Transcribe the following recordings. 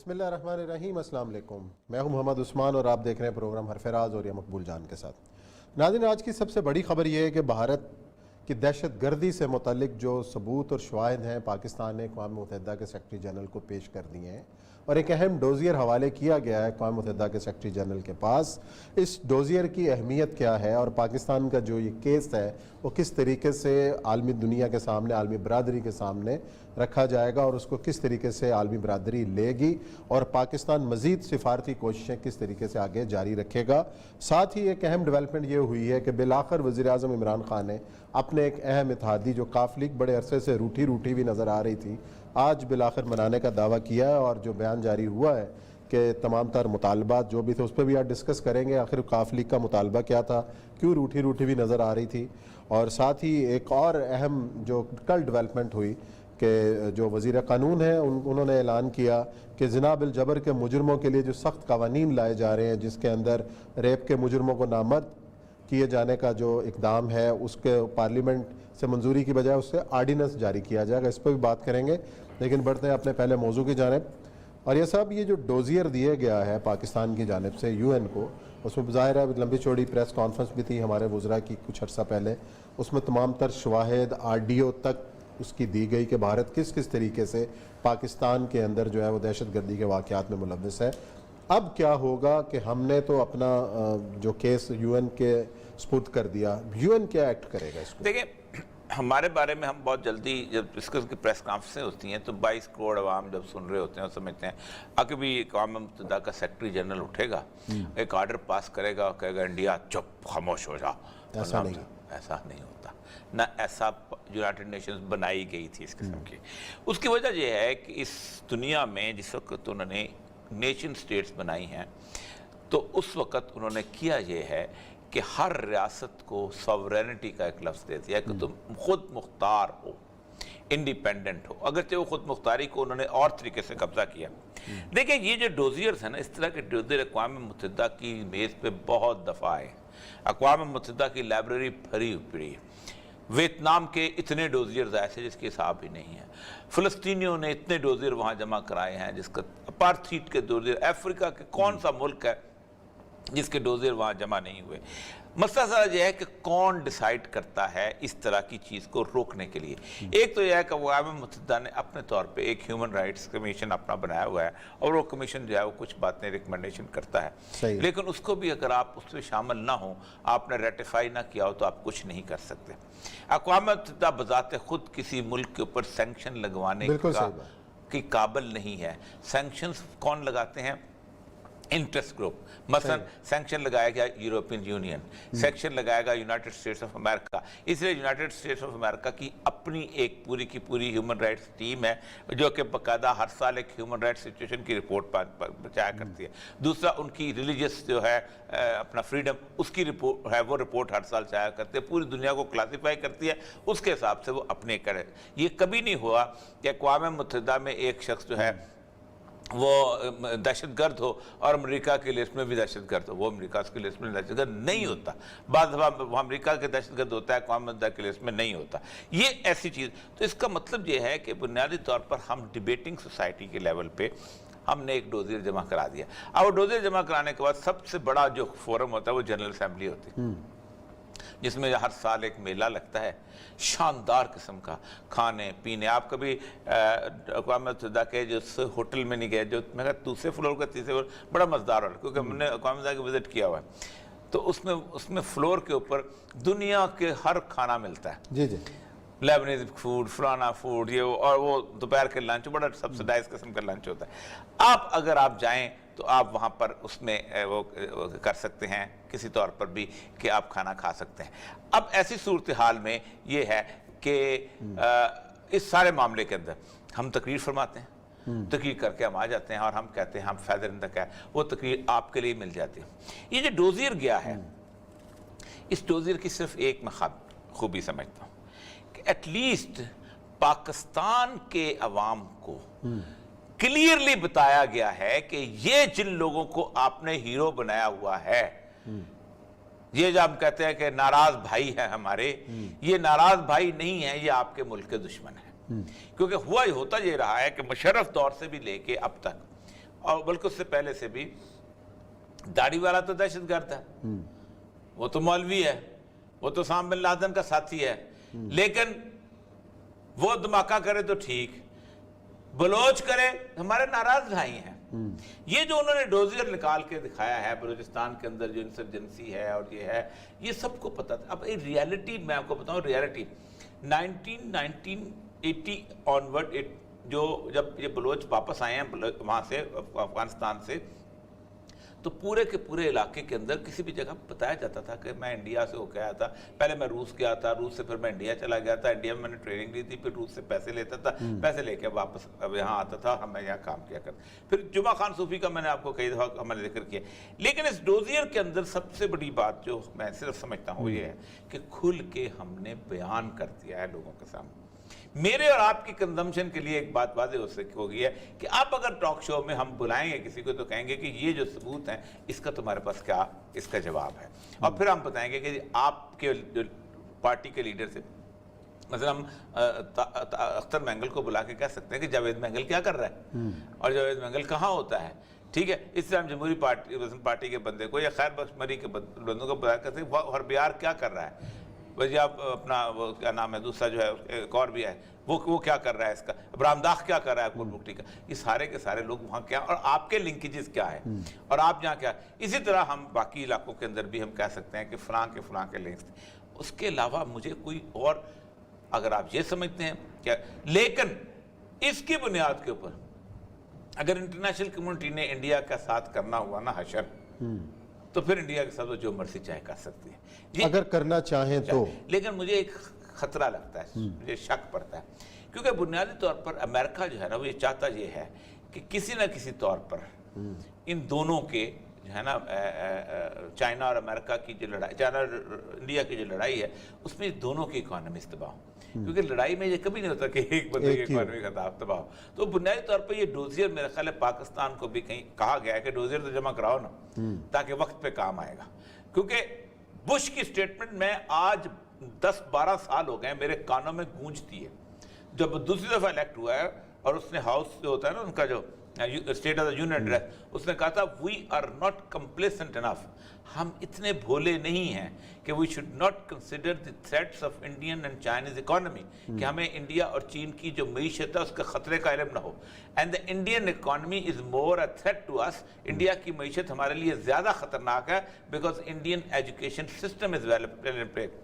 بسم اللہ الرحمن الرحیم، السلام علیکم۔ میں ہوں محمد عثمان اور آپ دیکھ رہے ہیں پروگرام حرف راز اور یہ مقبول جان کے ساتھ۔ ناظرین، آج کی سب سے بڑی خبر یہ ہے کہ بھارت کی دہشت گردی سے متعلق جو ثبوت اور شواہد ہیں پاکستان نے اقوام متحدہ کے سیکرٹری جنرل کو پیش کر دیے ہیں اور ایک اہم ڈوزیر حوالے کیا گیا ہے اقوام متحدہ کے سیکرٹری جنرل کے پاس۔ اس ڈوزیر کی اہمیت کیا ہے اور پاکستان کا جو یہ کیس ہے وہ کس طریقے سے عالمی دنیا کے سامنے، عالمی برادری کے سامنے رکھا جائے گا اور اس کو کس طریقے سے عالمی برادری لے گی اور پاکستان مزید سفارتی کوششیں کس طریقے سے آگے جاری رکھے گا۔ ساتھ ہی ایک اہم ڈیولپمنٹ یہ ہوئی ہے کہ بالآخر وزیراعظم عمران خان نے اپنے ایک اہم اتحادی جو کافی بڑے عرصے سے روٹھی ہوئی نظر آ رہی تھی، آج بالآخر منانے کا دعویٰ کیا ہے اور جو بیان جاری ہوا ہے کہ تمام تر مطالبات جو بھی تھے اس پہ بھی آج ڈسکس کریں گے، آخر کاف لیگ کا مطالبہ کیا تھا، کیوں روٹھی بھی نظر آ رہی تھی۔ اور ساتھ ہی ایک اور اہم جو کل ڈیولپمنٹ ہوئی کہ جو وزیر قانون ہیں انہوں نے اعلان کیا کہ زنا بالجبر کے مجرموں کے لیے جو سخت قوانین لائے جا رہے ہیں، جس کے اندر ریپ کے مجرموں کو نامزد کیے جانے کا جو اقدام ہے اس کے پارلیمنٹ سے منظوری کی بجائے اس سے آرڈیننس جاری کیا جائے گا، اس پہ بھی بات کریں گے۔ لیکن بڑھتے ہیں اپنے پہلے موضوع کی جانب، اور یہ سب یہ جو ڈوزیر دیے گیا ہے پاکستان کی جانب سے یو این کو، اس میں ظاہر ہے لمبی چوڑی پریس کانفرنس بھی تھی ہمارے وزراء کی کچھ عرصہ پہلے، اس میں تمام تر شواہد آڈیو تک اس کی دی گئی کہ بھارت کس طریقے سے پاکستان کے اندر جو ہے وہ دہشت گردی کے واقعات میں ملوث ہے۔ اب کیا ہوگا کہ ہم نے تو اپنا جو کیس یو این کے سپرد کر دیا، یو این کیا ایکٹ کرے گا اس کو؟ دیکھیں، ہمارے بارے میں ہم بہت جلدی جب اس قسم کی پریس کانفرنسیں ہوتی ہیں تو 22 کروڑ عوام جب سن رہے ہوتے ہیں اور سمجھتے ہیں آگے بھی اقوام متحدہ کا سیکرٹری جنرل اٹھے گا، ایک آرڈر پاس کرے گا اور کہے گا انڈیا چپ خاموش ہو جا۔ ایسا نہیں ہوتا، نہ ایسا یونائٹڈ نیشنز بنائی گئی تھی اس قسم کی۔ اس کی وجہ یہ ہے کہ اس دنیا میں جس وقت انہوں نے نیشن سٹیٹس بنائی ہیں تو اس وقت انہوں نے کیا یہ ہے کہ ہر ریاست کو ساورینٹی کا ایک لفظ دے دیا کہ تم خود مختار ہو، انڈیپینڈنٹ ہو، اگرچہ وہ خود مختاری کو انہوں نے اور طریقے سے قبضہ کیا۔ دیکھیں، یہ جو ڈوزیئرز ہیں نا، اس طرح کے ڈوزیئر اقوام متحدہ کی میز پہ بہت دفعہ آئے ہیں۔ اقوام متحدہ کی لائبریری بھری پڑی ہے۔ ویتنام کے اتنے ڈوزیئرز ایسے جس کے حساب ہی نہیں ہیں۔ فلسطینیوں نے اتنے ڈوزیئر وہاں جمع کرائے ہیں جس کا اپارتھیڈ کے ڈوزیئر، افریقہ کے کون سا ملک ہے جس کے ڈوزیئر وہاں جمع نہیں ہوئے۔ مسئلہ سارا یہ ہے کہ کون ڈیسائیڈ کرتا ہے اس طرح کی چیز کو روکنے کے لیے۔ ایک تو یہ ہے کہ اقوام متحدہ نے اپنے طور پہ ایک ہیومن رائٹس کمیشن اپنا بنایا ہوا ہے اور وہ کمیشن جو ہے وہ کچھ باتیں ریکمنڈیشن کرتا ہے، لیکن اس کو بھی اگر آپ اس میں شامل نہ ہوں، آپ نے ریٹیفائی نہ کیا ہو تو آپ کچھ نہیں کر سکتے۔ اقوام متحدہ بذات خود کسی ملک کے اوپر سینکشن لگوانے کی قابل نہیں ہے۔ سینکشنز کون لگاتے ہیں؟ Interest group. مثلا سینکشن لگایا گیا یورپین یونین، سینکشن لگائے گا یونائٹڈ اسٹیٹس آف امریکہ۔ اس لیے یونائٹڈ اسٹیٹس آف امریکہ کی اپنی ایک پوری کی پوری ہیومن رائٹس ٹیم ہے جو کہ باقاعدہ ہر سال ایک ہیومن رائٹس سچویشن کی رپورٹ بچایا کرتی ہے۔ دوسرا، ان کی ریلیجیس جو ہے اپنا فریڈم، اس کی رپورٹ ہے، وہ رپورٹ ہر سال چایا کرتے ہیں، پوری دنیا کو کلاسیفائی کرتی ہے، اس کے حساب سے وہ اپنے کرے۔ یہ کبھی نہیں ہوا کہ اقوام متحدہ میں ایک شخص جو ہے وہ دہشت گرد ہو اور امریکہ کے لسٹ میں بھی دہشت گرد ہو، وہ امریکہ کے لسٹ میں دہشت گرد نہیں ہوتا۔ بعض دفعہ وہ امریکہ کے دہشت گرد ہوتا ہے، اقوام متحدہ کے لسٹ میں نہیں ہوتا۔ یہ ایسی چیز، تو اس کا مطلب یہ ہے کہ بنیادی طور پر ہم ڈیبیٹنگ سوسائٹی کے لیول پہ ہم نے ایک ڈوزیئر جمع کرا دیا۔ اب وہ ڈوزیئر جمع کرانے کے بعد سب سے بڑا جو فورم ہوتا ہے وہ جنرل اسمبلی ہوتی ہے، جس میں ہر سال ایک میلہ لگتا ہے، شاندار قسم کا کھانے پینے۔ آپ کبھی اقوام متحدہ کے جو ہوٹل میں نہیں گئے، جو میں کہا دوسرے فلور کا تیسرے فلور، بڑا مزدار ہو رہا ہے کیونکہ ہم نے اقوام متحدہ کو وزٹ کیا ہوا ہے، تو اس میں فلور کے اوپر دنیا کے ہر کھانا ملتا ہے۔ جی جی، لیبنیز فوڈ، فلانا فوڈ، یہ اور وہ دوپہر کے لنچ بڑا سبسڈائز قسم کا لنچ ہوتا ہے۔ اگر آپ جائیں تو آپ وہاں پر اس میں وہ کر سکتے ہیں کسی طور پر بھی کہ آپ کھانا کھا سکتے ہیں۔ اب ایسی صورتحال میں یہ ہے کہ اس سارے معاملے کے اندر ہم تقریر فرماتے ہیں، تقریر کر کے ہم آ جاتے ہیں اور ہم کہتے ہیں ہم فیدر ان دا کیپ، وہ تقریر آپ کے لیے مل جاتی ہے۔ یہ جو ڈوزیئر گیا ہے، اس ڈوزیئر کی صرف ایک میں خوبی سمجھتا ہوں کہ ایٹ لیسٹ پاکستان کے عوام کو کلیئرلی بتایا گیا ہے کہ یہ جن لوگوں کو آپ نے ہیرو بنایا ہوا ہے، یہ جو ہم کہتے ہیں کہ ناراض بھائی ہیں ہمارے، یہ ناراض بھائی نہیں ہیں، یہ آپ کے ملک کے دشمن ہیں۔ کیونکہ ہوتا یہ رہا ہے کہ مشرف دور سے بھی لے کے اب تک اور بلکہ اس سے پہلے سے بھی داڑھی والا تو دہشت گرد ہے، وہ تو مولوی ہے، وہ تو اسامہ بن لادن کا ساتھی ہے، لیکن وہ دھماکہ کرے تو ٹھیک، بلوچ کرے ہمارے ناراض بھائی ہیں۔ یہ جو انہوں نے ڈوزیر نکال کے دکھایا ہے بلوچستان کے اندر جو انسرجنسی ہے اور یہ ہے، یہ سب کو پتا تھا۔ اب ریالٹی میں آپ کو بتاؤں، ریالٹی 1980 آنورڈ جب یہ بلوچ واپس آئے ہیں وہاں سے افغانستان سے، تو پورے کے پورے علاقے کے اندر کسی بھی جگہ بتایا جاتا تھا کہ میں انڈیا سے ہو کے آیا تھا، پہلے میں روس گیا تھا، روس سے پھر میں انڈیا چلا گیا تھا، انڈیا میں میں نے ٹریننگ لی تھی، پھر روس سے پیسے لیتا تھا، پیسے لے کے واپس اب یہاں آتا تھا، ہم یہاں کام کیا کرتے۔ پھر جمعہ خان صوفی کا میں نے آپ کو کئی دفعہ ہم نے ذکر کیا، لیکن اس ڈوزیر کے اندر سب سے بڑی بات جو میں صرف سمجھتا ہوں یہ ہے کہ کھل کے ہم نے بیان کر دیا ہے لوگوں کے سامنے۔ میرے اور آپ کی کنزمپشن کے لیے ایک بات واضح ہو گئی ہے کہ آپ اگر ٹاک شو میں ہم بلائیں گے کسی کو تو کہیں گے کہ یہ جو ثبوت ہیں اس کا تمہارے پاس کیا اس کا جواب ہے، اور پھر ہم بتائیں گے کہ آپ کے پارٹی کے لیڈر سے مثلا ہم اختر مینگل کو بلا کے کہہ سکتے ہیں کہ جاوید مینگل کیا کر رہا ہے اور جاوید مینگل کہاں ہوتا ہے، ٹھیک ہے۔ اس سے ہم جمہوری پارٹی کے بندے کو یا خیر بخش مری کے بندوں کو بلا کر ہربیار کیا کر رہا ہے، وجہ اپنا وہ کیا نام ہے دوسرا جو ہے ایک اور بھی ہے وہ کیا کر رہا ہے، اس کا ابراہیم داغ کیا کر رہا ہے پور بکٹی کا، یہ سارے کے سارے لوگ وہاں کیا، اور آپ کے لنکیجز کیا ہے اور آپ جہاں کیا۔ اسی طرح ہم باقی علاقوں کے اندر بھی ہم کہہ سکتے ہیں کہ فلاں کے لنکس تھے۔ اس کے علاوہ مجھے کوئی اور اگر آپ یہ سمجھتے ہیں کیا، لیکن اس کی بنیاد کے اوپر اگر انٹرنیشنل کمیونٹی نے انڈیا کا ساتھ کرنا ہوا نا حشر، تو پھر انڈیا کے ساتھ جو مرضی چاہے کر سکتی ہے اگر کرنا چاہیں تو۔ لیکن مجھے ایک خطرہ لگتا ہے، مجھے شک پڑتا ہے، کیونکہ بنیادی طور پر امریکہ جو ہے نا وہ یہ چاہتا یہ ہے کہ کسی نہ کسی طور پر ان دونوں کے جو ہے نا چائنا اور امریکہ کی جو لڑائی، چائنا اور انڈیا کی جو لڑائی ہے اس میں دونوں کی اکانومیز تباہ ہو، کیونکہ لڑائی میں یہ کبھی نہیں ہوتا کہ ایک بندے کی اکانومی کا تباہ ہو۔ تو بنیادی طور پر یہ ڈوزیر میرے خیال ہے پاکستان کو بھی کہیں کہا گیا ہے کہ ڈوزیر تو جمع کراؤ نا تاکہ وقت پہ کام آئے گا، کیونکہ بش کی سٹیٹمنٹ میں آج 10-12 سال ہو گئے میرے کانوں میں گونجتی ہے۔ جب دوسری دفعہ الیکٹ ہوا ہے اور اس نے ہاؤس جو ہوتا ہے نا ان کا جو state of the union address, اس نے کہا تھا we are not complacent enough, ہم اتنے بھولے نہیں ہیں کہ we should not consider the threats of Indian and Chinese economy, کہ ہمیں انڈیا اور چین کی جو معیشت ہے اس کے خطرے کا علم نہ ہو، and the Indian economy is more a threat to us, India کی معیشت ہمارے لیے زیادہ خطرناک ہے because Indian education system is well played,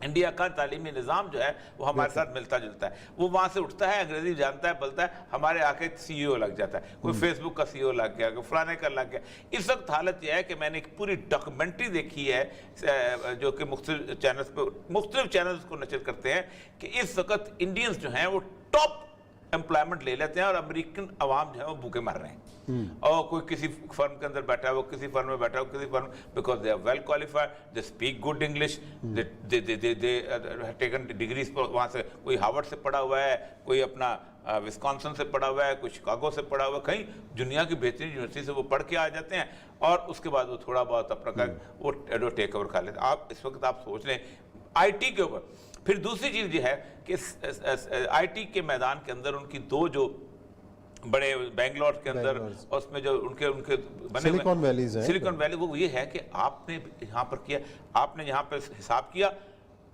India کا تعلیمی نظام جو ہے وہ ہمارے ساتھ ملتا جلتا ہے، وہ وہاں سے اٹھتا ہے، انگریزی جانتا ہے بولتا ہے، ہمارے آ کے سی ای او لگ جاتا ہے، کوئی فیس بک کا سی ای او لگ گیا، کوئی فلانے کا لگ گیا۔ اس وقت حالت یہ ہے کہ میں نے ایک پوری ڈاکومنٹری دیکھی ہے جو کہ مختلف چینلز کو نشر کرتے ہیں کہ اس وقت انڈینز جو ہیں وہ ٹاپ امپلائمنٹ لے لیتے ہیں اور امریکن عوام جو ہے وہ بھوکے مر رہے ہیں، اور کوئی کسی فرم کے اندر بیٹھا ہے، وہ کسی فرم میں بیٹھا ہے، کسی firm, because they are well qualified, they speak good English, they taken degrees, وہاں سے کوئی ہارورڈ سے پڑھا ہوا ہے، کوئی اپنا وسکانسن سے پڑھا ہوا ہے، کوئی شکاگو سے پڑھا ہوا ہے، کہیں دنیا کی بہترین یونیورسٹی سے وہ پڑھ کے آ جاتے ہیں اور اس کے بعد وہ تھوڑا بہت اپنا وہ ٹیک اوور کر لیتے ہیں۔ آپ اس وقت آپ سوچ لیں آئی ٹی کے اوپر۔ پھر دوسری چیز یہ ہے کہ آئی ٹی کے میدان کے اندر ان کی دو جو بڑے بینگلور کے اندر اس میں جو ان کے بنے سلیکون ویلیز ہیں، سلیکون ویلی، وہ یہ ہے کہ آپ نے یہاں پر کیا، آپ نے یہاں پر حساب کیا،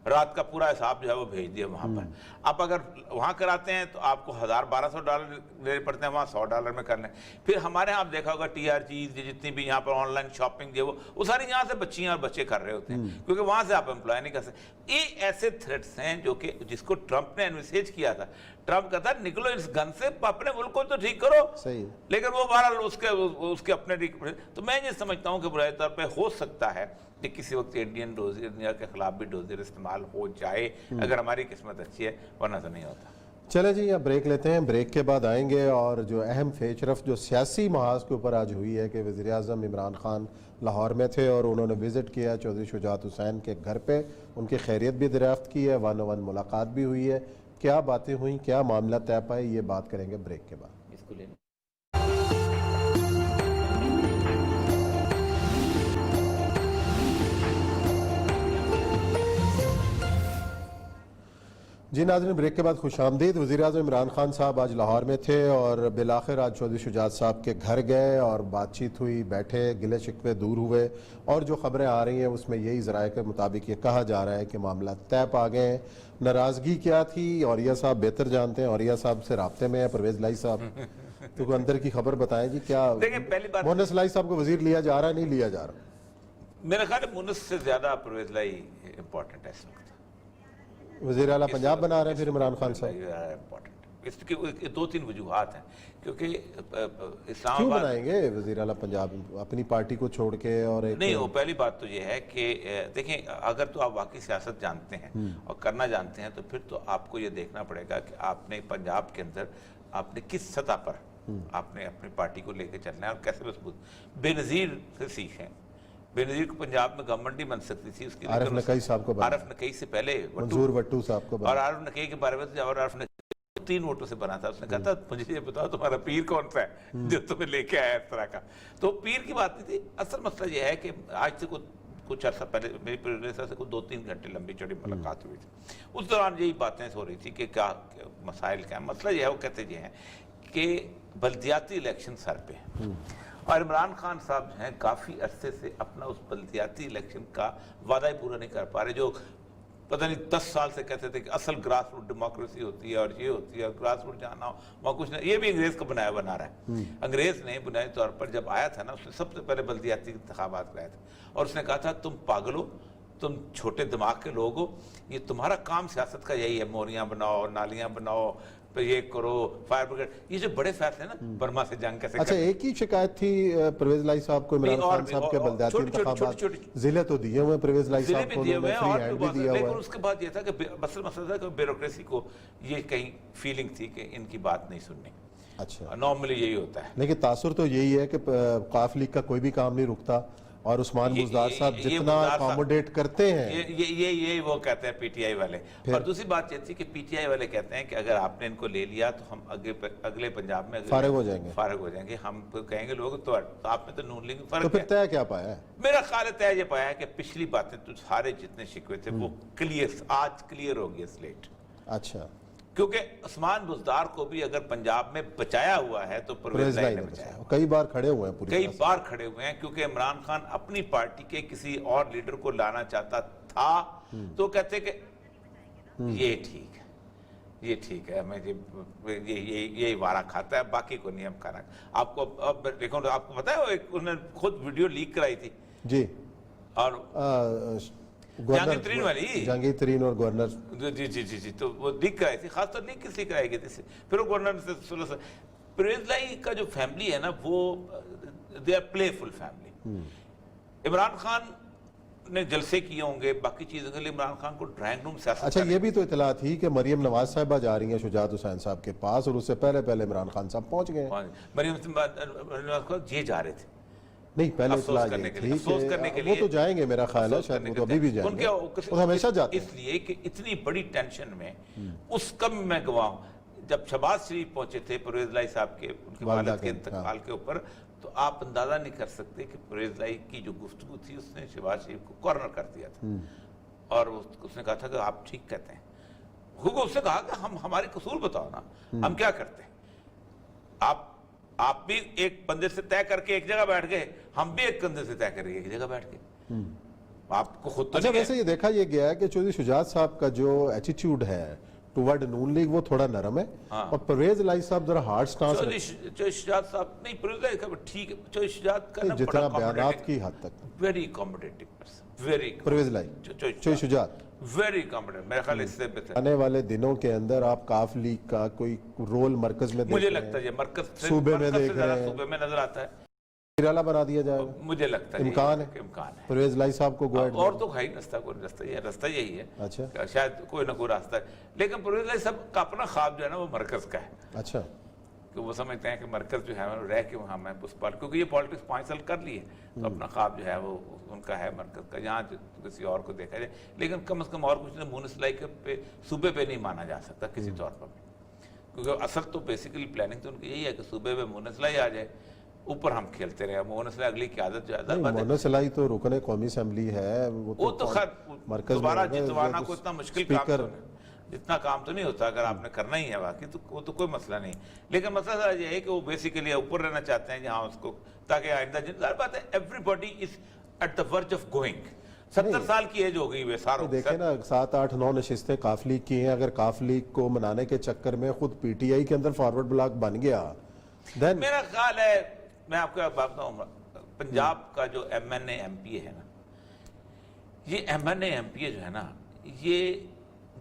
رات کا پورا حساب جو ہے وہ بھیج دیا وہاں پر۔ آپ اگر وہاں کراتے ہیں تو آپ کو $1200 لینے پڑتے ہیں، وہاں $100 میں کر لیں۔ پھر ہمارے یہاں آپ دیکھا ہوگا ٹی آر جیز جتنی بھی یہاں پر آن لائن شاپنگ وہ ساری یہاں سے بچیاں اور بچے کر رہے ہوتے ہیں، کیونکہ وہاں سے آپ امپلائی نہیں کر سکتے۔ یہ ایسے تھریٹس ہیں جو کہ جس کو ٹرمپ نے انویسیج کیا تھا، ٹرمپ کہتا ہے نکلو اس گن سے، اپنے ملک کو تو ٹھیک کرو، صحیح، لیکن وہ بہرحال اس کے اپنے، تو میں یہ سمجھتا ہوں کہ بنیادی طور پہ ہو سکتا ہے کہ کسی وقت انڈین ڈوزیر کے خلاف بھی ڈوزیر استعمال ہو جائے اگر ہماری قسمت اچھی ہے، ورنہ تو نہیں ہوتا۔ چلے جی اب بریک لیتے ہیں، بریک کے بعد آئیں گے اور جو اہم پیشرفت جو سیاسی محاذ کے اوپر آج ہوئی ہے کہ وزیر اعظم عمران خان لاہور میں تھے اور انہوں نے وزٹ کیا چودھری شجاعت حسین کے گھر پہ، ان کی خیریت بھی دریافت کی ہے، 1-on-1 ملاقات بھی ہوئی ہے، کیا باتیں ہوئیں، کیا معاملہ طے پائے، یہ بات کریں گے بریک کے بعد۔ جی ناظرین، بریک کے بعد خوش آمدید۔ وزیر اعظم عمران خان صاحب آج لاہور میں تھے اور بالآخر آج چودھری شجاعت صاحب کے گھر گئے اور بات چیت ہوئی، بیٹھے، گلے شکوے دور ہوئے، اور جو خبریں آ رہی ہیں اس میں یہی ذرائع کے مطابق یہ کہا جا رہا ہے کہ معاملات طے پا گئے ہیں۔ ناراضگی کیا تھی اوریہ صاحب بہتر جانتے ہیں، اوریہ صاحب سے رابطے میں ہے پرویز لائی صاحب، تو کوئی اندر کی خبر بتائیں جی، کیا دیکھیں پہلی بات مونس لائی صاحب کو وزیر لیا جا رہا ہے نہیں لیا جا رہا؟ میرا خیال ہے مونس سے زیادہ پرویز لائی امپورٹنٹ ہے اس وقت۔ وزیر اعلیٰ پنجاب بنا رہے ہیں پھر عمران خان صاحب؟ امپورٹنٹ اس کی دو تین وجوہات ہیں، کیونکہ اسلام کیوں آباد بنائیں گے وزیر اعلیٰ پنجاب اپنی پارٹی کو چھوڑ کے؟ اور ایک نہیں، وہ پہلی بات تو یہ ہے کہ دیکھیں اگر تو آپ واقعی سیاست جانتے ہیں اور کرنا جانتے ہیں تو پھر تو آپ کو یہ دیکھنا پڑے گا کہ آپ نے پنجاب کے اندر آپ نے کس سطح پر آپ نے اپنی پارٹی کو لے کے چلنا ہے اور کیسے مضبوط۔ بے نظیر سے سیکھیں۔ بے نظیر کو پنجاب میں گورنمنٹ نہیں بن سکتی تھی، اس کے عارف نقی صاحب کو بنا، عارف نقی سے پہلے منظور وٹو صاحب کو بنا، اور عارف نقی کے بارے میں اور عارف نقی 3 ووٹوں سے بنا تھا۔ اس نے کہا تھا مجھے یہ بتاؤ تمہارا پیر کون سا ہے جو تمہیں لے کے آیا اس طرح کا۔ تو پیر کی بات نہیں تھی، اصل مسئلہ یہ ہے کہ آج سے کچھ عرصہ پہلے میری پروڈیوسر سے 2-3 گھنٹے لمبی چوڑی ملاقات ہوئی تھی۔ اس دوران یہی باتیں ہو رہی تھی کہ کیا مسائل کیا ہیں۔ مسئلہ یہ ہے، وہ کہتے یہ ہیں کہ بلدیاتی الیکشن سر پہ ہیں اور عمران خان صاحب جو ہیں کافی عرصے سے اپنا اس بلدیاتی الیکشن کا وعدہ ہی پورا نہیں کر پا رہے، جو پتہ نہیں 10 سال سے کہتے تھے کہ اصل گراس روٹ ڈیموکریسی ہوتی ہے اور یہ ہوتی ہے اور گراس روٹ جانا ہو وہاں کچھ نہیں۔ یہ بھی انگریز کا بنایا بنا رہا ہے۔ انگریز نے بنیادی طور پر جب آیا تھا نا، اس نے سب سے پہلے بلدیاتی انتخابات کرائے تھے اور اس نے کہا تھا تم پاگل ہو، تم چھوٹے دماغ کے لوگ ہو، یہ تمہارا کام سیاست کا یہی ہے، موریاں بناؤ، نالیاں بناؤ، پھر یہ کرو، فائر بریگیڈ، یہ جو بڑے فیصلے نا برما سے جنگ کیسے۔ اچھا، ایک ہی شکایت تھی پرویز لائی صاحب کو عمران خان صاحب کے بلدیاتی انتخابات؟ ضلع تو دیے ہوئے پرویز لائی صاحب کو، فری ہینڈ بھی دیا ہوا ہے، لیکن اس کے بعد یہ تھا کہ مسئلہ تھا کہ بیوروکریسی کو یہ کہیں فیلنگ تھی کہ ان کی بات نہیں سننی۔ اچھا، نارملی یہی ہوتا ہے، لیکن تاثر تو یہی ہے کہ قاف لیگ کا کوئی بھی کام نہیں رکتا اور عثمان بزدار صاحب جتنا اکاموڈیٹ کرتے ہیں یہ وہ کہتے ہیں پی ٹی آئی والے۔ اور دوسری بات یہ تھی کہ پی ٹی آئی والے کہتے ہیں کہ اگر آپ نے ان کو لے لیا تو ہم اگلے پنجاب میں فارغ ہو جائیں گے، ہم کہیں گے لوگ تو آپ میں تو نون لیگ تو فرق پھر ہے۔ طے کیا پایا ہے؟ میرا خیال ہے طے یہ پایا ہے کہ پچھلی باتیں تو سارے جتنے شکوے تھے وہ آج کلیئر ہو گیا سلیٹ۔ اچھا، کیونکہ عثمان بزدار کو بھی اگر پنجاب میں بچایا ہوا ہے تو پرویز لائی نے بچایا، کئی بار کھڑے ہوئے ہیں، کئی بار کھڑے ہوئے ہیں، کیونکہ عمران خان اپنی پارٹی کے کسی اور لیڈر کو لانا چاہتا تھا تو کہتے کہ یہ ٹھیک ہے، یہ ٹھیک ہے، ہمیں یہ وارہ کھاتا ہے، باقی کو نہیں ہم کھانا۔ آپ کو اب دیکھو، آپ کو پتا ہے انہوں نے خود ویڈیو لیک کرائی تھی جی، اور جہانگیر ترین والی، جہانگیر ترین اور گورنر، جی جی جی جی، تو وہ لیک کرائی تھی، خاص طور لیک کس لیے کرائی گئی تھی؟ پھر وہ گورنر سے پرویز لائی کا جو فیملی ہے نا، وہ they are playful family. Imran Khan نے جلسے کیے ہوں گے، باقی چیزوں کے لیے عمران خان کو ڈرائنگ روم سیاست۔ اچھا، یہ بھی تو اطلاع تھی کہ مریم نواز صاحبہ جا رہی ہیں شجاعت حسین صاحب کے پاس اور اس سے پہلے عمران خان صاحب پہنچ گئے ہیں۔ مریم نواز یہ جا رہے تھے، نہیں پہلے اطلاع یہ تھی کہ وہ تو جائیں گے، میرا خیال ہے شاید وہ تو ابھی بھی جائیں گے، وہ ہمیشہ جاتے ہیں، اس لیے کہ اتنی بڑی ٹینشن میں اس کم میں گواہ ہوں۔ جب شہباز شریف پہنچے تھے پرویز لائی صاحب کے ان کے والد کے انتقال کے اوپر، تو آپ اندازہ نہیں کر سکتے کہ پرویز لائی کی جو گفتگو تھی اس نے شہباز شریف کو کارنر کر دیا تھا اور اس نے کہا تھا کہ آپ ٹھیک کہتے ہیں۔ اس نے کہا کہ ہمارے قصور بتاؤ نا، ہم کیا کرتے ہیں؟ آپ بھی ایک بندے سے طے کر کے ایک جگہ بیٹھ گئے، ہم بھی ایک بندے سے طے کر کے ایک جگہ بیٹھ گئے، آپ کو خود تو اچھا ویسے یہ دیکھا یہ گیا ہے کہ چودھری شجاعت صاحب کا جو ایٹیٹیوڈ ہے ٹوورڈ نون لیگ وہ تھوڑا نرم ہے اور پرویز لائی صاحب ذرا ہارڈ سٹانس ہے۔ چودھری شجاعت صاحب نہیں، پرویز لائی صاحب ٹھیک ہے، چودھری شجاعت کا نا جتنا بیانات کی حد تک very accommodating person, very Pervaiz Elahi, Chaudhry شجاعت ویری اکاموڈیٹنگ، میرے خیال اس سے بہتر۔ آنے والے دنوں کے اندر آپ کاف لیگ کا کوئی رول مرکز میں مجھے لگتا ہے یہ مرکز سے صوبے میں دیکھ رہے ہیں، صوبے میں نظر آتا ہے، وزیر اعلیٰ بنا دیا جائے گا، مجھے لگتا ہے امکان ہے پرویز لائی صاحب کو گوائڈ، اور تو کھائی رستہ یہی ہے، اچھا شاید کوئی نہ کوئی راستہ ہے، لیکن پرویز لائی صاحب کا اپنا خواب جو ہے نا وہ مرکز کا ہے۔ اچھا، کہ وہ سمجھتے ہیں کہ مرکز جو ہے رہ کے وہاں میں اس پار، کیونکہ یہ پالیٹکس 5 سال کر لی ہے تو اپنا خواب جو ہے وہ ان کا ہے مرکز کا، یہاں کسی اور کو دیکھا جائے، لیکن کم از کم اور کچھ نہیں، مونسلائی کے صوبے پہ نہیں مانا جا سکتا کسی طور پر، کیونکہ اصل تو بیسیکلی پلاننگ تو ان کی یہی ہے کہ صوبے میں مونسلائی آ جائے، اوپر ہم کھیلتے رہے، مونسلائی اگلی قیادت جو ہے مونسلائی تو رکن قومی اسمبلی ہے، وہ تو خیر دوبارہ جتوانا کو اتنا مشکل کام اتنا کام تو نہیں ہوتا، اگر آپ نے کرنا ہی ہے واقعی تو وہ تو کوئی مسئلہ نہیں. لیکن مسئلہ یہ ہے کہ وہ بیسیکلی اوپر رہنا چاہتے ہیں جہاں اس کو، تاکہ آئندہ ظاہر بات ہے everybody is at the verge of going. 70 سال کی ایج ہو گئی ہوئے ساروں. دیکھیں نا 7 8 9 نشستیں کاف لیگ کی ہیں، اگر کاف لیگ کو منانے کے چکر میں خود پی ٹی آئی کے اندر فارورڈ بلاک بن گیا، دین میرا خیال ہے، میں آپ کو بات بتاؤں، پنجاب کا جو M N A M P A ہے نا، یہ M N A M P A جو ہے نا، یہ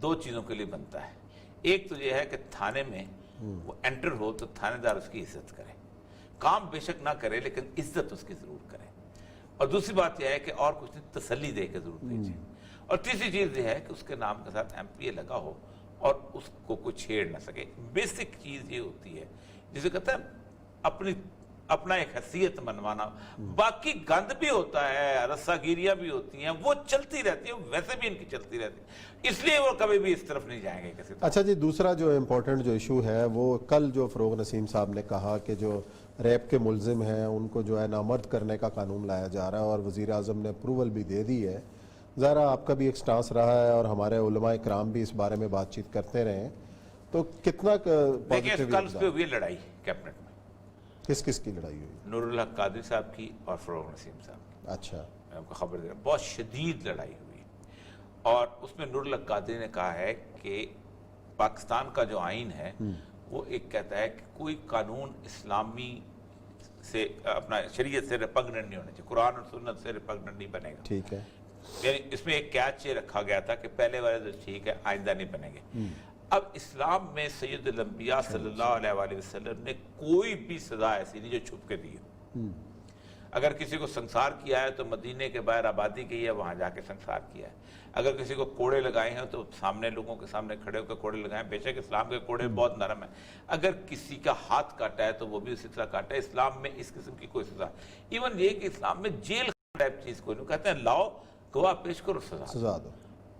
2 چیزوں کے لیے بنتا ہے. ایک تو یہ ہے کہ تھانے میں وہ انٹر ہو تو تھانے دار اس کی عزت کرے، کام بے شک نہ کرے لیکن عزت اس کی ضرور کرے. اور دوسری بات یہ ہے کہ اور کچھ نہیں، تسلی دے کے ضرور دیجیے. اور تیسری چیز یہ ہے کہ اس کے نام کے ساتھ ایم پی اے لگا ہو اور اس کو کوئی چھیڑ نہ سکے. بیسک چیز یہ ہوتی ہے جسے کہتے ہیں اپنا ایک حیثیت منوانا. باقی گند بھی ہوتا ہے، رسہ گیریاں بھی ہوتی ہیں، وہ چلتی رہتی ہیں، ویسے بھی ان کی چلتی رہتی ہے، اس لیے وہ کبھی بھی اس طرف نہیں جائیں گے کسی طرح. اچھا جی، دوسرا جو امپورٹنٹ جو ایشو ہے وہ کل جو فروغ نسیم صاحب نے کہا کہ جو ریپ کے ملزم ہیں ان کو جو ہے نامرد کرنے کا قانون لایا جا رہا ہے اور وزیر اعظم نے اپروول بھی دے دی ہے. ذرا آپ کا بھی ایک سٹانس رہا ہے اور ہمارے علماء کرام بھی اس بارے میں بات چیت کرتے رہے ہیں، تو کتنا دیکھیں کل اس پہ ہوئی لڑائی کیبنٹ میں. کس کی لڑائی ہوئی؟ نور الحق قادری صاحب کی اور فروغ نسیم صاحب کی. اچھا، میں آپ کو خبر دے رہا ہوں، بہت شدید لڑائی ہوئی. اور اس میں نور الحق قادری نے کہا ہے کہ پاکستان کا جو آئین ہے وہ ایک کہتا ہے کہ کوئی قانون اسلامی سے، اپنا شریعت سے ریپگننٹ نہیں ہونا چاہیے، قرآن اور سنت سے ریپگننٹ نہیں بنے گا. ٹھیک ہے. یعنی اس میں ایک کیچ یہ رکھا گیا تھا کہ پہلے والے تو ٹھیک ہے، آئندہ نہیں بنے گے. اب اسلام میں سید الانبیاء صلی اللہ علیہ وآلہ وسلم نے کوئی بھی سزا ایسی نہیں جو چھپ کے دی ہے. اگر کسی کو سنسار کیا ہے تو مدینے کے باہر آبادی کی ہے، وہاں جا کے سنسار کیا ہے. اگر کسی کو کوڑے لگائے ہیں تو سامنے لوگوں کے سامنے کھڑے ہو کے کوڑے لگائیں. بے شک اسلام کے کوڑے بہت نرم ہیں. اگر کسی کا ہاتھ کاٹا ہے تو وہ بھی اسی طرح کاٹا ہے. اسلام میں اس قسم کی کوئی سزا، ایون یہ کہ اسلام میں جیل ٹائپ چیز کوئی نہیں. کہتے ہیں لاؤ گواہ پیش کرو، سزا دو،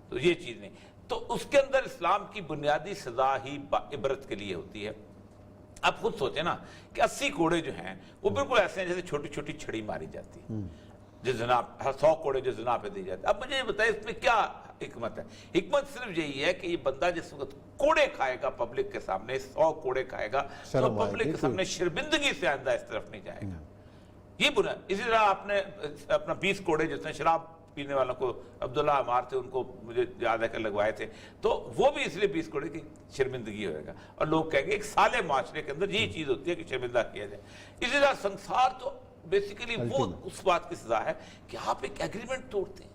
تو یہ چیز نہیں. تو اس کے اندر اسلام کی بنیادی سزا ہی عبرت کے لیے ہوتی ہے. آپ خود سوچیں نا کہ 80 کوڑے جو ہیں وہ بالکل ایسے ہیں جیسے چھوٹی چھوٹی چھڑی ماری جاتی ہے، جو زنا 100 کوڑے جو زنا پہ دی جاتے. اب مجھے یہ بتائیں اس میں کیا حکمت ہے؟ حکمت صرف یہی ہے کہ یہ بندہ جس وقت کوڑے کھائے گا پبلک کے سامنے، 100 کوڑے کھائے گا تو پبلک کے سامنے شرمندگی سے آئندہ اس طرف نہیں جائے گا. یہ بنیاد. اسی طرح آپ نے اپنا 20 کوڑے جس نے شراب پینے والوں کو، عبداللہ عمار تھے، ان کو مجھے یاد ہے کہ لگوائے تھے، تو وہ بھی اس لیے 20 کوڑے کی شرمندگی ہوئے گا. اور لوگ کہیں گے ایک سالے معاشرے کے اندر یہی چیز ہوتی ہے کہ شرمندہ کیا جائے. اسی طرح سنسار تو بیسیکلی وہ اس بات کی سزا ہے کہ آپ ایک ایگریمنٹ توڑتے ہیں.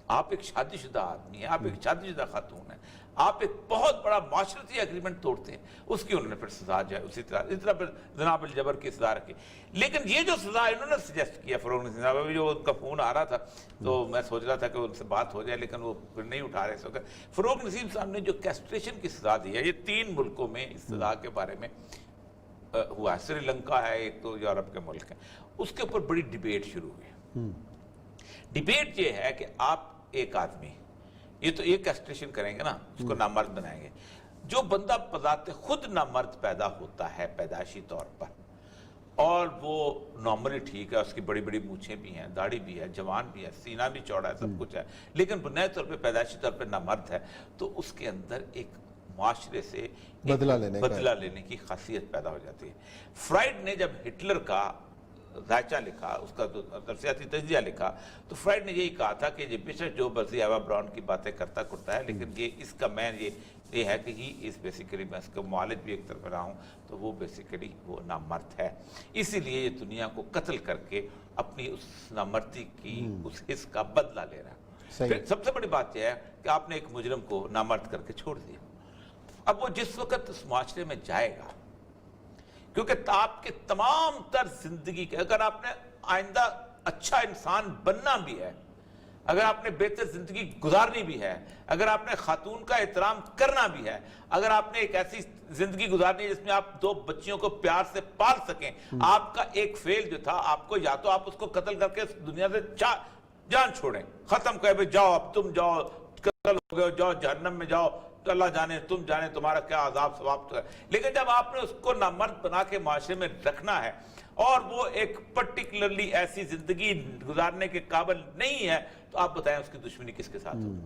آپ ایک شادی شدہ آدمی ہیں، آپ ایک شادی شدہ خاتون ہیں، آپ ایک بہت بڑا معاشرتی ایگریمنٹ توڑتے ہیں، اس کی انہوں نے پھر سزا جو ہے اسی طرح پھر جناب الجبر کی سزا رکھی. لیکن یہ جو سزا انہوں نے سجیسٹ کیا، فروغ نسیم صاحب، ابھی جو ان کا فون آ رہا تھا تو میں سوچ رہا تھا کہ ان سے بات ہو جائے لیکن وہ پھر نہیں اٹھا رہے. سو فروغ نسیم صاحب نے جو کیسٹریشن کی سزا دی ہے، یہ 3 ملکوں میں اس سزا کے بارے میں ہوا ہے. سری لنکا ہے ایک، تو یورپ کے ملک ہیں. اس کے اوپر بڑی ڈیبیٹ شروع ہوئی. ڈیبیٹ یہ ہے کہ آپ ایک آدمی، یہ تو ایک کیسٹریشن کریں گے نا، اس کو نامرد بنائیں گے. جو بندہ بذات خود نامرد پیدا ہوتا ہے پیدائشی طور پر، اور وہ نارملی ٹھیک ہے، اس کی بڑی بڑی مونچھیں بھی ہیں، داڑھی بھی ہے، جوان بھی ہے، سینہ بھی چوڑا ہے، سب کچھ ہے، لیکن بنیادی طور پہ پیدائشی طور پہ نامرد ہے، تو اس کے اندر ایک معاشرے سے بدلہ لینے کی خاصیت پیدا ہو جاتی ہے. فرائیڈ نے جب ہٹلر کا ذائچہ لکھا، اس کا نفسیاتی تجزیہ لکھا، تو فرائیڈ نے یہی کہا تھا کہ یہ بیشک جو برزی ایوا براؤن کی باتیں کرتا ہے، لیکن یہ اس کا مین یہ ہے کہ ہی اس بیسیکلی، میں اس کا معالج بھی ایک طرف رہا ہوں، تو وہ بیسیکلی وہ نامرد ہے. اسی لیے یہ دنیا کو قتل کر کے اپنی اس نامردی کی اس حص کا بدلہ لے رہا ہے. پھر سب سے بڑی بات یہ ہے کہ آپ نے ایک مجرم کو نامرد کر کے چھوڑ دیا. اب وہ جس وقت اس معاشرے میں جائے گا، کیونکہ آپ کے تمام تر زندگی کے، اگر آپ نے آئندہ اچھا انسان بننا بھی ہے، اگر آپ نے بہتر زندگی گزارنی بھی ہے، اگر آپ نے خاتون کا احترام کرنا بھی ہے، اگر آپ نے ایک ایسی زندگی گزارنی ہے جس میں آپ 2 بچیوں کو پیار سے پال سکیں، آپ کا ایک فیل جو تھا، آپ کو یا تو آپ اس کو قتل کر کے اس دنیا سے جان چھوڑیں، ختم کریں، جاؤ اب تم جاؤ، قتل ہو گئے، جاؤ جہنم میں جاؤ، تو اللہ جانے، تم جانے تمہارا کیا عذاب ثواب ہے. لیکن جب آپ نے اس کو نامرد بنا کے معاشرے میں رکھنا ہے اور وہ ایک پرٹیکولرلی ایسی زندگی گزارنے کے قابل نہیں ہے، تو آپ بتائیں اس کی دشمنی کس کے ساتھ ہوگی؟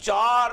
4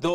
2,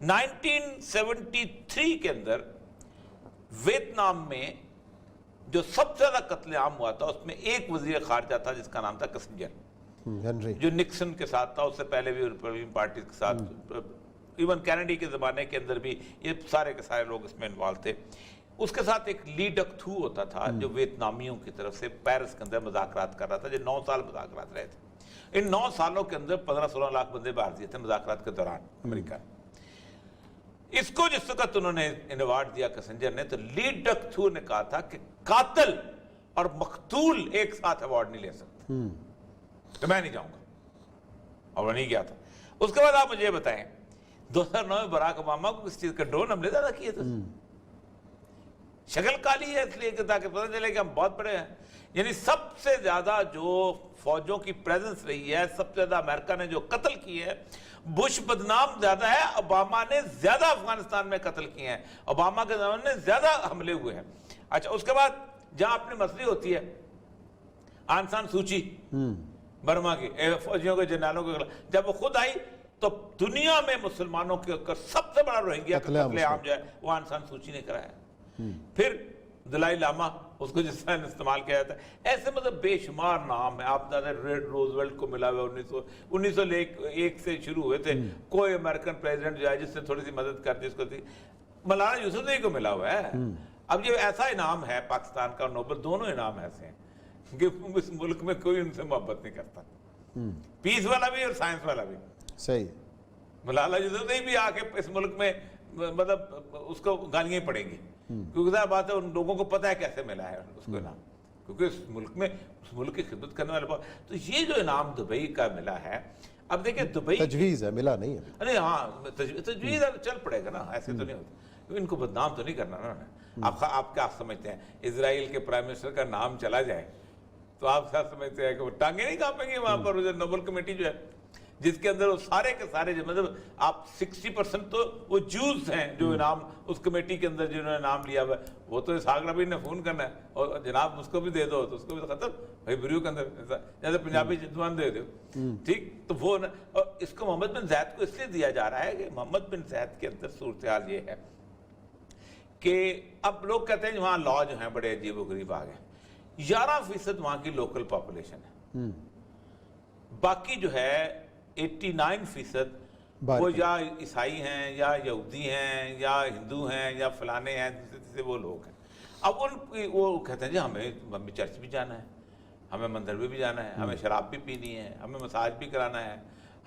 1973 کے اندر ویتنام میں جو سب سے زیادہ قتل عام ہوا تھا اس میں ایک وزیر خارجہ تھا جس کا نام تھا کسنجر، ہنری، جو نکسن کے ساتھ تھا، اس سے پہلے بھی ریپبلکن پارٹی کے ساتھ، ایون کینیڈی کے زمانے کے اندر بھی یہ سارے کے سارے لوگ اس میں انوالو تھے۔ اس کے ساتھ ایک لی ڈک تھو ہوتا تھا جو ویتنامیوں کی طرف سے پیرس کے اندر مذاکرات کر رہا تھا، جو 9 سال مذاکرات رہے تھے۔ ان 9 سالوں کے اندر 15-16 لاکھ بندے باہر دیے تھے مذاکرات کے دوران امریکہ۔ اس کو جس وقت انہوں نے ایوارڈ دیا کسنجر نے، تو لی ڈک تھو نے کہا تھا کہ قاتل اور مقتول ایک ساتھ ایوارڈ نہیں لے سکتے، تو میں نہیں جاؤں گا، اور وہ نہیں گیا تھا۔ اس کے بعد آپ مجھے بتائیں 2009 میں براک اوباما کو کس چیز کا ڈرون حملے زیادہ کیے تھے؟ شکل کالی ہے اس لیے کہ تاکہ پتہ چلے کہ ہم بہت بڑے ہیں۔ یعنی سب سے زیادہ جو فوجوں کی پریزنس رہی ہے، سب سے زیادہ امریکہ نے جو قتل کیے ہیں، بش بدنام زیادہ ہے، اوباما نے زیادہ افغانستان میں قتل کیے ہیں، اوباما کے زمانے میں زیادہ حملے ہوئے ہیں۔ اچھا، اس کے بعد جہاں اپنی مسئلہ ہوتی ہے آن سان سوچی برما کی فوجیوں کے جنرالوں کے خلاف، جب وہ خود آئی تو دنیا میں مسلمانوں کے سب سے بڑا روہنگیا قتل عام جو ہے وہ آن سان سوچی نے کرایا۔ پھر دلائی لاما، اس کو جس طرح استعمال کیا جاتا ہے، ایسے مطلب بے شمار نام ہے۔ آپ ریڈ روزویلٹ کو ملا ہوا 1901 سے شروع ہوئے تھے، کوئی امریکن پریزیڈنٹ جو ہے جس نے تھوڑی سی مدد کر دی اس کو تھی، مولانا یوسفزئی کو ملا ہوا ہے۔ اب یہ ایسا انعام ہے پاکستان کا اور نوبل، دونوں انعام ایسے ہیں کہ اس ملک میں کوئی ان سے محبت نہیں کرتا، پیس والا بھی اور سائنس والا بھی۔ صحیح، مولانا یوسفزئی بھی آ کے اس ملک میں مطلب اس کو گالیاں پڑیں گی، کیونکہ ظاہر بات ہے ان لوگوں کو پتہ ہے کیسے ملا ہے اس کو انعام، کیونکہ اس ملک میں اس ملک کی خدمت کرنے والے بہت۔ تو یہ جو انعام دبئی کا ملا ہے، اب دیکھیں دبئی تجویز ہے، ملا نہیں ہے۔ ارے ہاں تجویز چل پڑے گا نا، ایسے تو نہیں ہوتا، ان کو بدنام تو نہیں کرنا نا۔ آپ کیا سمجھتے ہیں اسرائیل کے پرائم منسٹر کا نام چلا جائے تو آپ کیا سمجھتے ہیں کہ وہ ٹانگیں نہیں کانپیں گے وہاں پر؟ نوبل کمیٹی جو ہے جس کے اندر وہ سارے کے سارے جو مطلب آپ 60% تو وہ جوز ہیں جو انعام اس کمیٹی کے اندر جنہوں نے نام لیا ہوا ہے، وہ تو اسحاق ربیع نے فون کرنا ہے اور جناب اس کو بھی دے دو، تو اس کو بھی ختم بھائی بریو کے اندر، جیسے پنجابی جدوان دے دو، ٹھیک۔ تو وہ اور اس کو محمد بن زید کو اس لیے دیا جا رہا ہے کہ محمد بن زید کے اندر صورتحال یہ ہے کہ اب لوگ کہتے ہیں وہاں لا جو ہیں بڑے عجیب و غریب آ گئے، 11% وہاں کی لوکل پاپولیشن ہے، باقی جو ہے 89% وہ یا عیسائی ہیں یا یہودی ہیں یا ہندو ہیں یا فلانے ہیں، جیسے وہ لوگ ہیں۔ اب وہ کہتے ہیں جی ہمیں چرچ بھی جانا ہے، ہمیں مندر بھی جانا ہے، ہمیں شراب بھی پینی ہے، ہمیں مساج بھی کرانا ہے،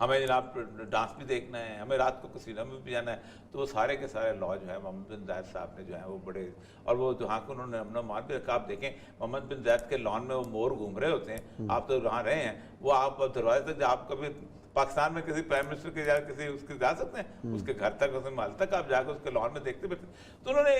ہمیں جناب ڈانس بھی دیکھنا ہے، ہمیں رات کو کسینہ میں بھی جانا ہے۔ تو وہ سارے کے سارے لا جو ہے محمد بن زید صاحب نے جو ہے وہ بڑے، اور وہ جہاں کو انہوں نے امن و امان بھی رکھا۔ آپ دیکھیں محمد بن زید کے لان میں وہ مور گھوم رہے ہوتے ہیں، آپ تو وہاں رہے ہیں، وہ آپ دروازے تک آپ کبھی پاکستان میں کسی پرائم منسٹر کے جا کسی اس کے جا سکتے ہیں، اس کے گھر تک اس محل تک آپ جا کے اس کے لان میں دیکھتے بیٹھتے۔ تو انہوں نے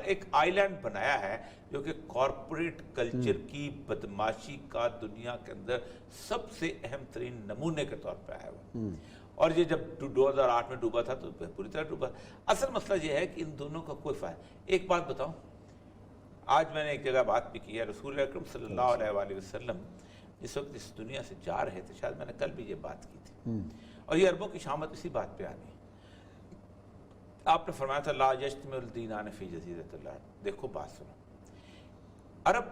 ایک آئی لینڈ بنایا ہے جو کہ کارپوریٹ کلچر کی بدماشی کا دنیا کے اندر سب سے اہم ترین نمونے کے طور پہ آیا ہوا۔ اور یہ جب 2008 میں ڈوبا تھا تو پوری طرح ڈوبا۔ اصل مسئلہ یہ ہے کہ ان دونوں کا کوئی فائدہ۔ ایک بات بتاؤں، آج میں نے ایک جگہ بات بھی کی ہے، رسول اکرم صلی اللہ علیہ وآلہ وسلم اس وقت اس دنیا سے جا رہے تھے، شاید میں نے کل بھی یہ بات کی تھی، اور یہ عربوں کی شامت اسی بات پہ آنی ہے۔ آپ نے فرمایا تھا لا یجتمع الدینان فی جزیرۃ العرب۔ دیکھو بات سنو، عرب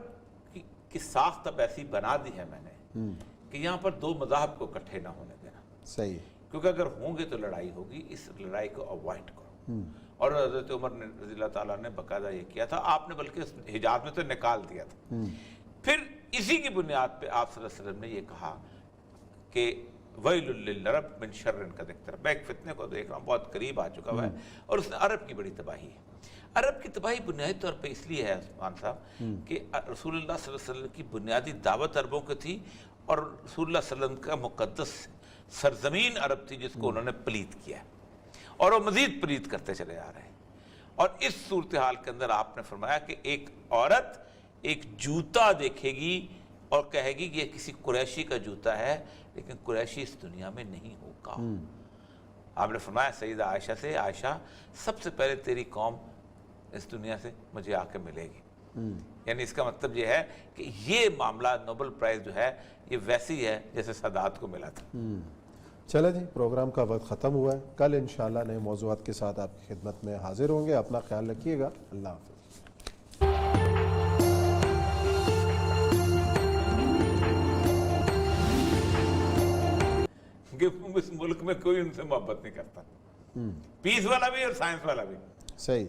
کی ساخت اب ایسی بنا دی ہے میں نے کہ یہاں پر دو مذاہب کو اکٹھے نہ ہونے دینا۔ صحیح، کیونکہ اگر ہوں گے تو لڑائی ہوگی، اس لڑائی کو اوائڈ کرو۔ اور حضرت عمر نے رضی اللہ تعالیٰ نے باقاعدہ یہ کیا تھا، آپ نے بلکہ حجاز میں تو نکال دیا تھا۔ پھر اسی کی بنیاد پہ آپ صلی اللہ علیہ وسلم نے یہ کہا کہ ویل للعرب من شر قد اقترب۔ میں ایک فتنے کو دیکھ رہا ہوں بہت قریب آ چکا ہوا ہے، اور اس نے عرب کی بڑی تباہی ہے۔ عرب کی تباہی بنیادی طور پہ اس لیے ہے عثمان صاحب کہ رسول اللہ صلی اللہ علیہ وسلم کی بنیادی دعوت عربوں کو تھی، اور رسول اللہ صلی اللہ علیہ وسلم کا مقدس سرزمین عرب تھی جس کو انہوں نے پلید کیا، اور وہ مزید پلید کرتے چلے آ رہے ہیں۔ اور اس صورتحال کے اندر آپ نے فرمایا کہ ایک عورت ایک جوتا دیکھے گی اور کہے گی کہ یہ کسی قریشی کا جوتا ہے، لیکن قریشی اس دنیا میں نہیں ہوگا۔ آپ نے فرمایا سیدہ عائشہ سے، عائشہ سب سے پہلے تیری قوم اس دنیا سے مجھے آ کے ملے گی۔ یعنی اس کا مطلب یہ ہے کہ یہ معاملہ نوبل پرائز جو ہے یہ ویسی ہے جیسے سادات کو ملا تھا۔ چلے جی، پروگرام کا وقت ختم ہوا ہے. کل انشاءاللہ نئے موضوعات کے ساتھ آپ کی خدمت میں حاضر ہوں گے. اپنا خیال رکھیے گا. اللہ حافظ. کہ اس ملک میں کوئی ان سے محبت نہیں کرتا، پیس والا بھی اور سائنس والا بھی. صحیح.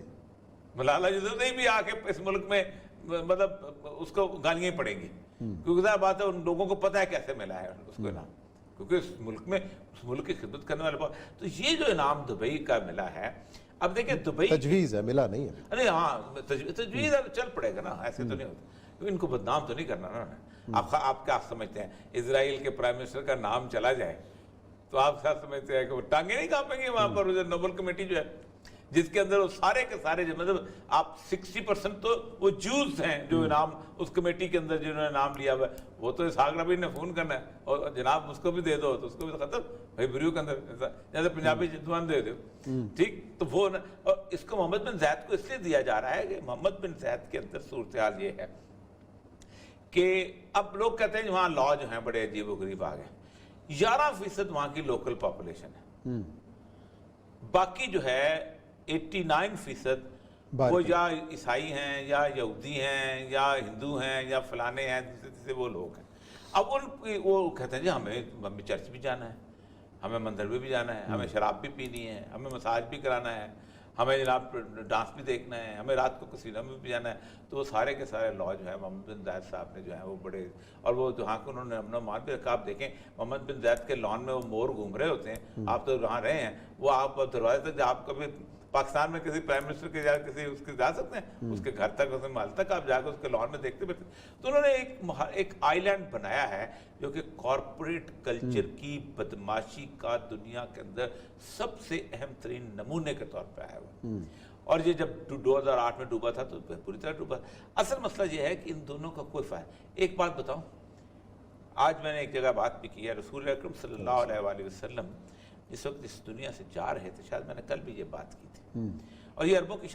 ملالہ یوسفزئی بھی آ کے اس ملک میں مطلب اس کو گالیاں پڑیں گی، کیونکہ ظاہر بات ہے ان لوگوں کو پتہ ہے کیسے ملا ہے اس کو انعام، کیونکہ اس ملک میں اس ملک کی خدمت کرنے والے بہت. تو یہ جو انعام دبئی کا ملا ہے، اب دیکھیں دبئی تجویز ہے، ملا نہیں ہے. ارے ہاں تجویز چل پڑے گا نا، ایسے تو نہیں ہوتا. ان کو بدنام تو نہیں کرنا نا. آپ کیا سمجھتے ہیں اسرائیل کے پرائم منسٹر کا نام چلا جائے تو آپ کیا سمجھتے ہیں کہ وہ ٹانگیں نہیں کانپیں گے وہاں پر؟ نوبل کمیٹی جو ہے جس کے اندر وہ سارے کے سارے مطلب آپ 60% تو وہ جوز ہیں جو انعام اس کمیٹی کے اندر جنہوں نے نام لیا ہوا ہے. وہ تو اسحاق ربیع نے فون کرنا ہے اور جناب اس کو بھی دے دو، تو اس کو بھی ختم بھائی بریو کے اندر جیسے پنجابی جدوان دے دو. ٹھیک، تو وہ اور اس کو محمد بن زید کو اس لیے دیا جا رہا ہے کہ محمد بن زید کے اندر صورتحال یہ ہے کہ اب لوگ کہتے ہیں وہاں لا جو ہیں بڑے عجیب و غریب آ گئے. 11% وہاں کی لوکل پاپولیشن ہے، باقی جو ہے 89% وہ یا عیسائی ہیں یا یہودی ہیں یا ہندو ہیں یا فلانے ہیں، جیسے وہ لوگ ہیں. اب وہ کہتے ہیں جی ہمیں چرچ بھی جانا ہے، ہمیں مندر بھی جانا ہے، ہمیں شراب بھی پینی ہے، ہمیں مساج بھی کرانا ہے، ہمیں جناب ڈانس بھی دیکھنا ہے، ہمیں رات کو کسینہ میں بھی جانا ہے. تو وہ سارے کے سارے لا جو ہے محمد بن زید صاحب نے جو ہے وہ بڑے، اور وہ جہاں کو انہوں نے امن و امان بھی رکھا. آپ دیکھیں محمد بن زید کے لان میں وہ مور گھوم رہے ہوتے ہیں، آپ تو وہاں رہے ہیں، وہ آپ دروازے تک آپ کبھی پاکستان میں کسی پرائم منسٹر کے جا کسی اس کے جا سکتے ہیں، اس کے گھر تک اس محل تک آپ جا کے اس کے لان میں دیکھتے بیٹھتے. تو انہوں نے ایک آئی لینڈ بنایا ہے جو کہ کارپوریٹ کلچر کی بدماشی کا دنیا کے اندر سب سے اہم ترین نمونے کے طور پہ آیا ہوا. اور یہ جب 2008 میں ڈوبا تھا تو پوری طرح ڈوبا. اصل مسئلہ یہ ہے کہ ان دونوں کا کوئی فائدہ. ایک بات بتاؤں، آج میں نے ایک جگہ بات بھی کی ہے، رسول اکرم صلی اللہ علیہ وآلہ وسلم اس وقت اس دنیا سے جا رہے تھے، شاید میں نے کل بھی یہ بات کی تھی، اور یہ عربوں کی